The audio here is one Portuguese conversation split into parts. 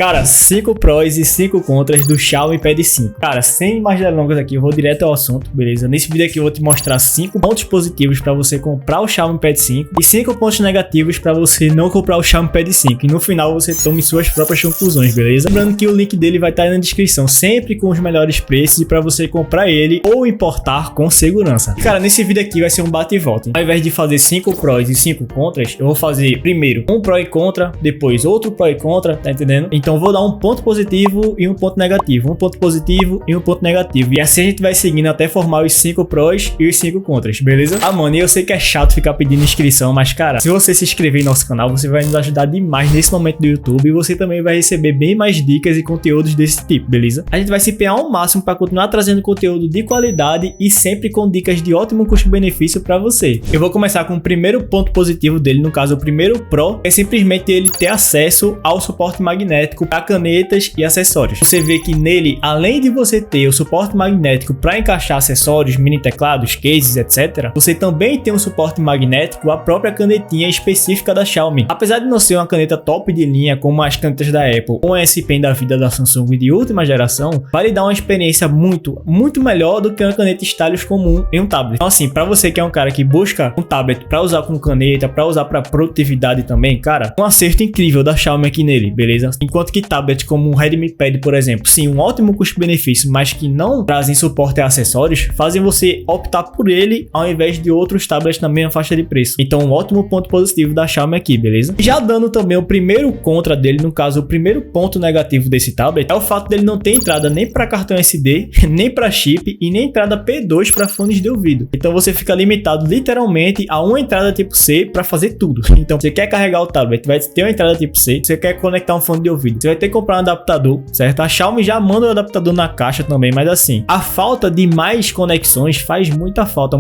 Cara, 5 prós e 5 contras do Xiaomi Pad 5. Cara, sem mais delongas aqui, eu vou direto ao assunto, beleza? Nesse vídeo aqui eu vou te mostrar 5 pontos positivos para você comprar o Xiaomi Pad 5 e 5 pontos negativos para você não comprar o Xiaomi Pad 5. E no final você tome suas próprias conclusões, beleza? Lembrando que o link dele vai estar aí na descrição, sempre com os melhores preços e para você comprar ele ou importar com segurança. E, cara, nesse vídeo aqui vai ser um bate e volta. Ao invés de fazer 5 prós e 5 contras, eu vou fazer primeiro um pró e contra, depois outro pró e contra, tá entendendo? Então vou dar um ponto positivo e um ponto negativo, um ponto positivo e um ponto negativo. E assim a gente vai seguindo até formar os 5 prós e os 5 contras, beleza? Ah, mano, eu sei que é chato ficar pedindo inscrição, mas cara, se você se inscrever em nosso canal, você vai nos ajudar demais nesse momento do YouTube e você também vai receber bem mais dicas e conteúdos desse tipo, beleza? A gente vai se empenhar ao máximo para continuar trazendo conteúdo de qualidade e sempre com dicas de ótimo custo-benefício para você. Eu vou começar com o primeiro ponto positivo dele, no caso o primeiro pró, é simplesmente ele ter acesso ao suporte magnético para canetas e acessórios. Você vê que nele, além de você ter o suporte magnético para encaixar acessórios, mini teclados, cases, etc., você também tem um suporte magnético, a própria canetinha específica da Xiaomi. Apesar de não ser uma caneta top de linha como as canetas da Apple ou a S Pen da vida da Samsung de última geração, vai lhe dar uma experiência muito melhor do que uma caneta stylus comum em um tablet. Então assim, para você que é um cara que busca um tablet para usar com caneta, para usar para produtividade também, cara, um acerto incrível da Xiaomi aqui nele, beleza? Enquanto que tablet como um Redmi Pad, por exemplo, sim, um ótimo custo-benefício, mas que não trazem suporte a acessórios, fazem você optar por ele ao invés de outros tablets na mesma faixa de preço. Então, um ótimo ponto positivo da Xiaomi aqui, beleza? Já dando também o primeiro contra dele, no caso, o primeiro ponto negativo desse tablet, é o fato dele não ter entrada nem para cartão SD, nem para chip e nem entrada P2 para fones de ouvido. Então, você fica limitado literalmente a uma entrada tipo C para fazer tudo. Então, você quer carregar o tablet, vai ter uma entrada tipo C, você quer conectar um fone de ouvido, você vai ter que comprar um adaptador, certo? A Xiaomi já manda o adaptador na caixa também, mas assim, a falta de mais conexões faz muita falta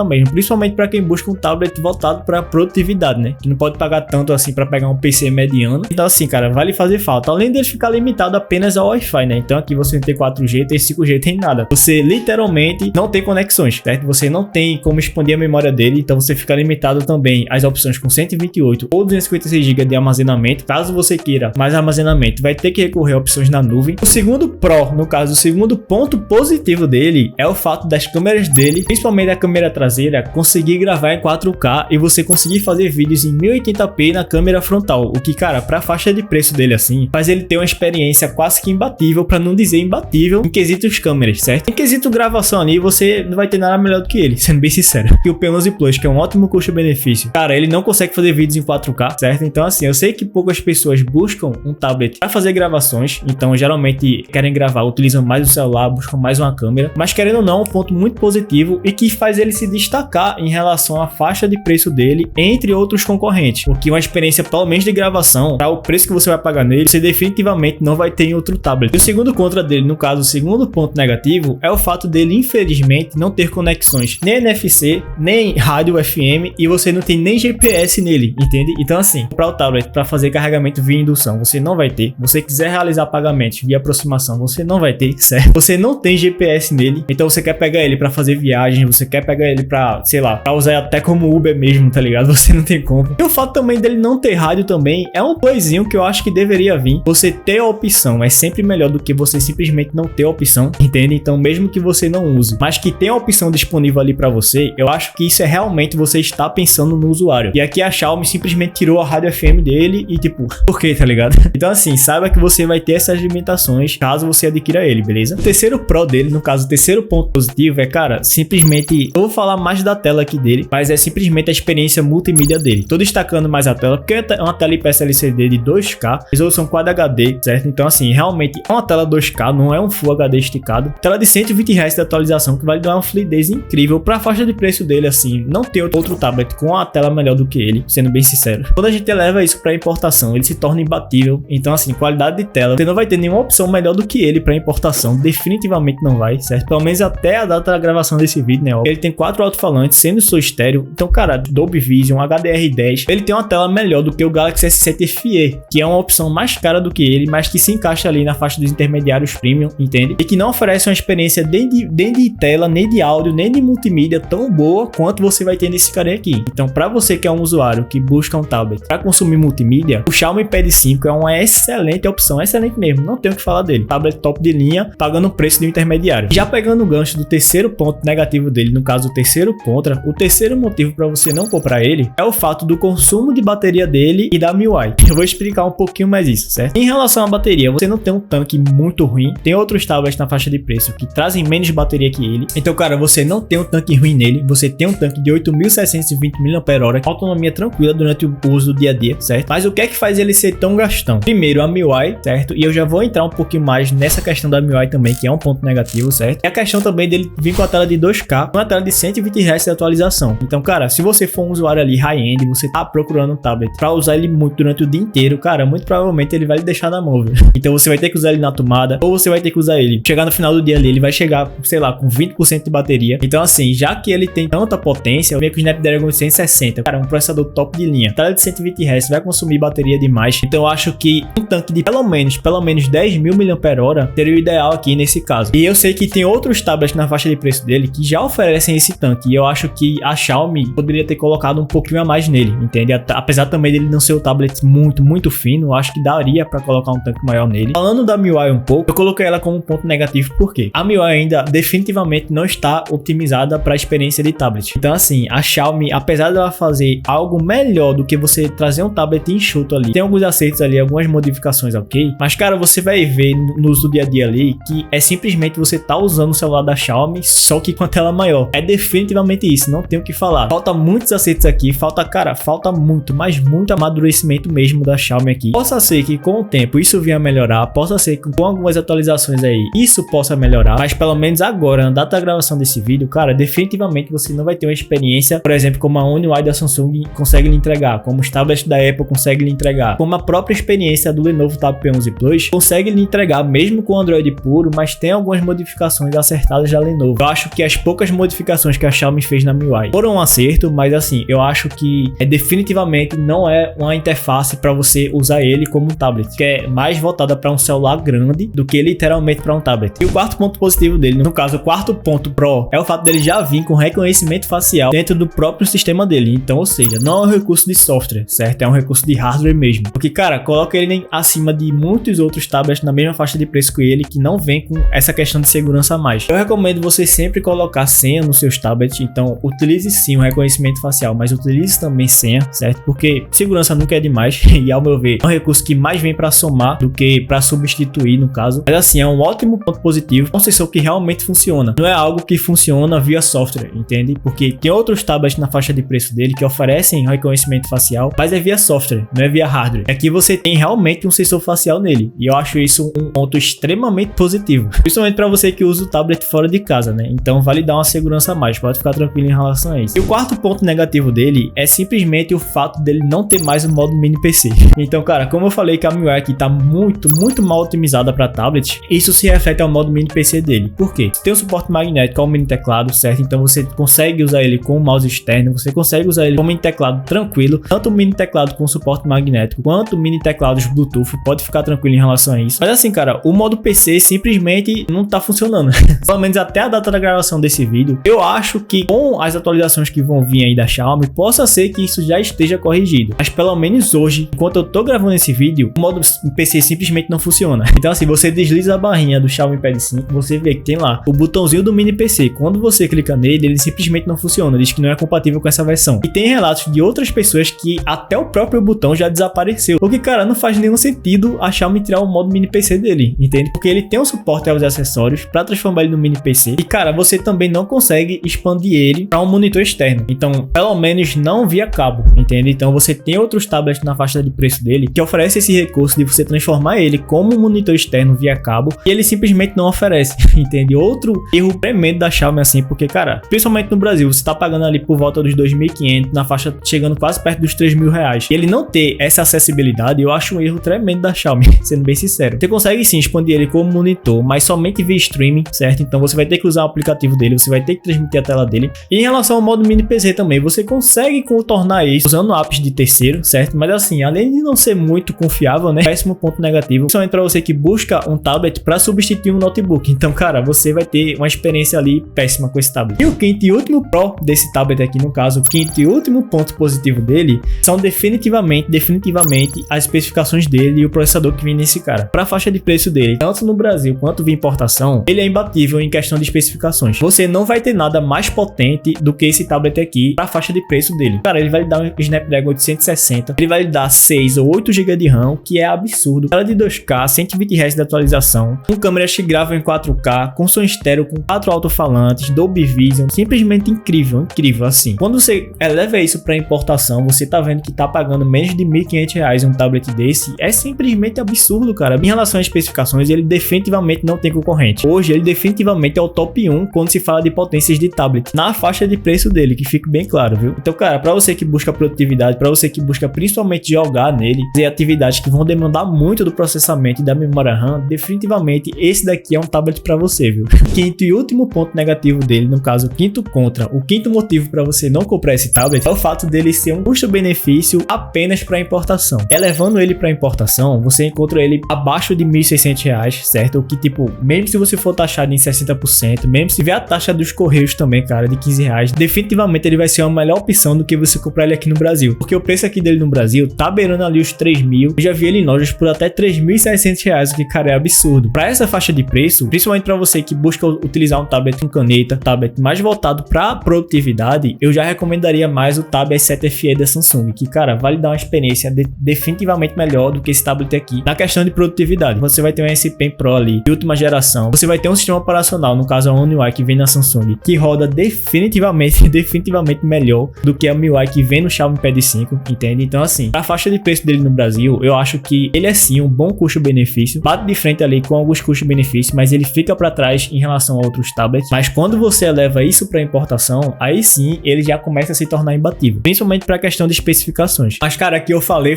mesmo, principalmente para quem busca um tablet voltado para produtividade, né? Que não pode pagar tanto assim para pegar um PC mediano. Então assim, cara, vale fazer falta. Além dele ficar limitado apenas ao Wi-Fi, né? Então aqui você não tem 4G, tem 5G, tem nada. Você literalmente não tem conexões, certo? Você não tem como expandir a memória dele, então você fica limitado também às opções com 128 ou 256 GB de armazenamento. Caso você queira mais armazenamento, vai ter que recorrer a opções na nuvem. O segundo pró, no caso, o segundo ponto positivo dele é o fato das câmeras dele, principalmente a câmera traseira, conseguir gravar em 4K e você conseguir fazer vídeos em 1080p na câmera frontal, o que, cara, pra faixa de preço dele assim, faz ele ter uma experiência quase que imbatível, pra não dizer imbatível, em quesitos câmeras, certo? Em quesito gravação ali, você não vai ter nada melhor do que ele, sendo bem sincero. E o P11 Plus, que é um ótimo custo-benefício, cara, ele não consegue fazer vídeos em 4K, certo? Então assim, eu sei que poucas pessoas buscam um tablet pra fazer gravações, então geralmente querem gravar, utilizam mais o celular, buscam mais uma câmera, mas querendo ou não, um ponto muito positivo e que faz ele se destacar em relação à faixa de preço dele entre outros concorrentes, porque uma experiência pelo menos de gravação, para o preço que você vai pagar nele, você definitivamente não vai ter em outro tablet. E o segundo contra dele, no caso o segundo ponto negativo, é o fato dele infelizmente não ter conexões nem NFC, nem rádio FM e você não tem nem GPS nele, entende? Então assim, para o tablet, para fazer carregamento via indução, você não vai ter. Você quiser realizar pagamentos via aproximação, você não vai ter, certo? Você não tem GPS nele, então você quer pegar ele para fazer viagem, você quer pegar ele para, sei lá, para usar até como Uber mesmo, tá ligado? Você não tem como. E o fato também dele não ter rádio também é um plusinho que eu acho que deveria vir. Você ter a opção é sempre melhor do que você simplesmente não ter a opção, entende? Então mesmo que você não use, mas que tenha a opção disponível ali para você, eu acho que isso é realmente você estar pensando no usuário. E aqui a Xiaomi simplesmente tirou a rádio FM dele e tipo, por quê, tá ligado? Então assim, saiba que você vai ter essas limitações caso você adquira ele, beleza? O terceiro pró dele, no caso o terceiro ponto positivo é, cara, simplesmente, eu vou falar mais da tela aqui dele, mas é simplesmente a experiência multimídia dele. Tô destacando mais a tela porque é uma tela IPS LCD de 2K, resolução Quad HD, certo? Então assim, realmente é uma tela 2K, não é um Full HD esticado. Tela de R$120 de atualização que vai dar uma fluidez incrível pra faixa de preço dele, assim, não ter outro tablet com uma tela melhor do que ele, sendo bem sincero. Quando a gente eleva isso pra importação, ele se torna imbatível. Então assim, qualidade de tela, você não vai ter nenhuma opção melhor do que ele para importação, definitivamente não vai, certo? Pelo menos até a data da gravação desse vídeo, né? Ele tem 4 alto-falantes, sendo só estéreo, então cara, Dolby Vision, HDR10, ele tem uma tela melhor do que o Galaxy S7 FE, que é uma opção mais cara do que ele, mas que se encaixa ali na faixa dos intermediários premium, entende? E que não oferece uma experiência nem de tela, nem de áudio, nem de multimídia tão boa quanto você vai ter nesse carinha aqui. Então para você que é um usuário que busca um tablet para consumir multimídia, o Xiaomi Pad 5 é uma excelente excelente opção, excelente mesmo, não tenho o que falar dele. Tablet top de linha, pagando o preço de um intermediário. Já pegando o gancho do terceiro ponto negativo dele, no caso o terceiro contra, o terceiro motivo para você não comprar ele é o fato do consumo de bateria dele e da MIUI. Eu vou explicar um pouquinho mais isso, certo? Em relação à bateria, você não tem um tanque muito ruim, tem outros tablets na faixa de preço que trazem menos bateria que ele, então cara, você não tem um tanque ruim nele, você tem um tanque de 8.620 mAh, autonomia tranquila durante o uso do dia a dia, certo? Mas o que é que faz ele ser tão gastão? Primeiro, a MIUI, certo? E eu já vou entrar um pouquinho mais nessa questão da MIUI também, que é um ponto negativo, certo? E a questão também dele vir com a tela de 2K, uma tela de 120 Hz de atualização. Então, cara, se você for um usuário ali high-end, você tá procurando um tablet pra usar ele muito durante o dia inteiro, cara, muito provavelmente ele vai lhe deixar na mão, viu? Então você vai ter que usar ele na tomada, ou você vai ter que usar ele. Chegar no final do dia ali, ele vai chegar, sei lá, com 20% de bateria. Então, assim, já que ele tem tanta potência, vem com o Snapdragon 160, cara, um processador top de linha, tela de 120 Hz, vai consumir bateria demais. Então, eu acho que um tanque de pelo menos 10.000 mAh seria o ideal aqui nesse caso. E eu sei que tem outros tablets na faixa de preço dele que já oferecem esse tanque, e eu acho que a Xiaomi poderia ter colocado um pouquinho a mais nele, entende? Apesar também dele não ser um tablet muito fino, eu acho que daria para colocar um tanque maior nele. Falando da MIUI um pouco, eu coloquei ela como um ponto negativo porque a MIUI ainda definitivamente não está otimizada para a experiência de tablet. Então assim, a Xiaomi, apesar dela fazer algo melhor do que você trazer um tablet enxuto ali, tem alguns acertos ali, algumas modificações, ok? Mas cara, você vai ver no uso do dia a dia ali que é simplesmente você tá usando o celular da Xiaomi, só que com a tela maior. É definitivamente isso, não tenho o que falar. Falta muitos acertos aqui, falta muito, mas muito amadurecimento mesmo da Xiaomi aqui. Possa ser que com o tempo isso venha a melhorar, possa ser que com algumas atualizações aí isso possa melhorar, mas pelo menos agora, na data da gravação desse vídeo, cara, definitivamente você não vai ter uma experiência, por exemplo, como a One UI da Samsung consegue lhe entregar, como os tablets da Apple conseguem lhe entregar, como a própria experiência do Lenovo Tab P11 Plus consegue lhe entregar, mesmo com o Android puro, mas tem algumas modificações acertadas da Lenovo. Eu acho que as poucas modificações que a Xiaomi fez na MIUI foram um acerto, mas assim, eu acho que definitivamente não é uma interface para você usar ele como um tablet, que é mais voltada para um celular grande do que literalmente para um tablet. E o quarto ponto positivo dele, no caso o quarto ponto pro, é o fato dele já vir com reconhecimento facial dentro do próprio sistema dele. Então, ou seja, não é um recurso de software, certo? É um recurso de hardware mesmo. Porque, cara, coloca ele acima de muitos outros tablets na mesma faixa de preço que ele, que não vem com essa questão de segurança a mais. Eu recomendo você sempre colocar senha nos seus tablets, então utilize sim o reconhecimento facial, mas utilize também senha, certo? Porque segurança nunca é demais e, ao meu ver, é um recurso que mais vem para somar do que para substituir, no caso. Mas assim, é um ótimo ponto positivo, um sensor que realmente funciona. Não é algo que funciona via software, entende? Porque tem outros tablets na faixa de preço dele que oferecem reconhecimento facial, mas é via software, não é via hardware. Aqui você tem realmente um sensor facial nele, e eu acho isso um ponto extremamente positivo, principalmente para você que usa o tablet fora de casa, né? Então vale dar uma segurança a mais, pode ficar tranquilo em relação a isso. E o quarto ponto negativo dele é simplesmente o fato dele não ter mais o modo mini PC. Então, cara, como eu falei que a MIUI aqui tá muito mal otimizada para tablet, isso se reflete ao modo mini PC dele. Por quê? Tem um suporte magnético ao mini teclado, certo? Então você consegue usar ele com o mouse externo, você consegue usar ele como mini teclado tranquilo, tanto o mini teclado com suporte magnético quanto o mini teclados Bluetooth, pode ficar tranquilo em relação a isso. Mas assim, cara, o modo PC simplesmente não tá funcionando. Pelo menos até a data da gravação desse vídeo. Eu acho que com as atualizações que vão vir aí da Xiaomi, possa ser que isso já esteja corrigido. Mas pelo menos hoje, enquanto eu tô gravando esse vídeo, o modo PC simplesmente não funciona. Então assim, você desliza a barrinha do Xiaomi Pad 5, você vê que tem lá o botãozinho do mini PC. Quando você clica nele, ele simplesmente não funciona, diz que não é compatível com essa versão. E tem relatos de outras pessoas que até o próprio botão já desapareceu. Porque, cara, não faz nenhum sentido a Xiaomi tirar o modo mini PC dele, entende? Porque ele tem um suporte aos acessórios para transformar ele no mini PC. E, cara, você também não consegue expandir ele para um monitor externo. Então, pelo menos não via cabo, entende? Então, você tem outros tablets na faixa de preço dele que oferece esse recurso de você transformar ele como um monitor externo via cabo, e ele simplesmente não oferece, entende? Outro erro tremendo da Xiaomi assim, porque, cara, principalmente no Brasil, você tá pagando ali por volta dos 2.500, na faixa chegando quase perto dos 3.000 reais. E ele não ter essa acessibilidade, eu acho um erro tremendo da Xiaomi, sendo bem sincero. Você consegue sim expandir ele como monitor, mas somente via streaming, certo? Então você vai ter que usar o aplicativo dele, você vai ter que transmitir a tela dele. E em relação ao modo mini PC também, você consegue contornar isso usando apps de terceiro, certo? Mas assim, além de não ser muito confiável, né? Péssimo ponto negativo, principalmente para você que busca um tablet para substituir um notebook. Então, cara, você vai ter uma experiência ali péssima com esse tablet. E o quinto e último pro desse tablet aqui, no caso, o quinto e último ponto positivo dele, são definitivamente as especificações dele e o processador que vem nesse cara. Para a faixa de preço dele, tanto no Brasil quanto via importação, ele é imbatível em questão de especificações. Você não vai ter nada mais potente do que esse tablet aqui para a faixa de preço dele. Cara, ele vai lhe dar um Snapdragon 860, ele vai lhe dar 6 ou 8 GB de RAM, que é absurdo. Tela de 2K, 120 Hz de atualização, com câmeras que gravam em 4K, com som estéreo, com 4 alto-falantes, Dolby Vision, simplesmente incrível, incrível assim. Quando você eleva isso para importação, você tá vendo que tá pagando menos de R$ 1.500 um tablet desse, é simplesmente absurdo, cara. Em relação às especificações, ele definitivamente não tem concorrente. Hoje, ele definitivamente é o top 1 quando se fala de potências de tablet, na faixa de preço dele, que fique bem claro, viu? Então, cara, para você que busca produtividade, para você que busca principalmente jogar nele, e atividades que vão demandar muito do processamento e da memória RAM, definitivamente esse daqui é um tablet para você, viu? Quinto e último ponto negativo dele, no caso, o quinto motivo para você não comprar esse tablet é o fato dele ser um custo-benefício apenas para importação. Elevando ele para importação, você encontra ele abaixo de R$ 1.600, certo? O que, tipo, mesmo se você for taxado em 60%, mesmo se vier a taxa dos correios também, cara, de R$ 15, definitivamente ele vai ser uma melhor opção do que você comprar ele aqui no Brasil. Porque o preço aqui dele no Brasil tá beirando ali os 3.000. Eu já vi ele em lojas por até R$ 3.600, o que, cara, é absurdo. Para essa faixa de preço, principalmente para você que busca utilizar um tablet com caneta, tablet mais voltado para produtividade, eu já recomendaria mais o Tab S7 FE da Samsung, que, cara, vai lhe dar uma experiência definitivamente melhor do que esse tablet aqui. Na questão de produtividade, você vai ter um S Pen Pro ali, de última geração. Você vai ter um sistema operacional, no caso a One UI que vem na Samsung, que roda definitivamente melhor do que a MIUI que vem no Xiaomi Pad 5, entende? Então, assim, a faixa de preço dele no Brasil, eu acho que ele é sim um bom custo-benefício, bate de frente ali com alguns custos-benefícios, mas ele fica para trás em relação a outros tablets. Mas quando você eleva isso para importação, aí sim ele já começa a se tornar imbatível, principalmente para a questão de especificações. Mas, cara, aqui eu falei,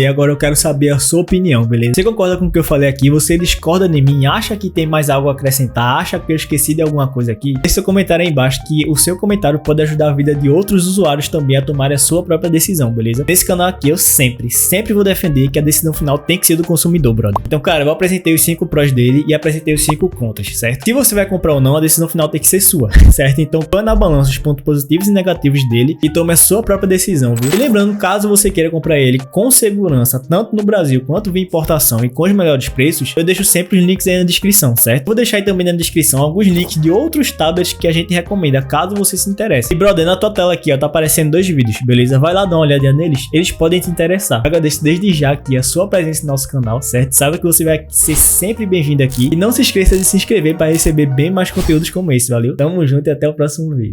agora eu quero saber a sua opinião, beleza? Você concorda com o que eu falei aqui? Você discorda de mim? Acha que tem mais algo a acrescentar? Acha que eu esqueci de alguma coisa aqui? Deixe seu comentário aí embaixo, que o seu comentário pode ajudar a vida de outros usuários também a tomarem a sua própria decisão, beleza? Nesse canal aqui eu sempre vou defender que a decisão final tem que ser do consumidor, brother. Então, cara, eu apresentei os 5 prós dele e apresentei os 5 contras, certo? Se você vai comprar ou não, a decisão final tem que ser sua, certo? Então, põe na balança os pontos positivos e negativos dele e tome a sua própria decisão, viu? E lembrando, caso você queira comprar ele com segurança, tanto no Brasil quanto via importação e com os melhores preços, eu deixo sempre os links aí na descrição, certo? Vou deixar aí também na descrição alguns links de outros tablets que a gente recomenda, caso você se interesse. E, brother, na tua tela aqui, ó, tá aparecendo 2 vídeos, beleza? Vai lá dar uma olhadinha neles, eles podem te interessar. Agradeço desde já aqui a sua presença no nosso canal, certo? Sabe que você vai ser sempre bem-vindo aqui. E não se esqueça de se inscrever para receber bem mais conteúdos como esse, valeu? Tamo junto e até o próximo vídeo.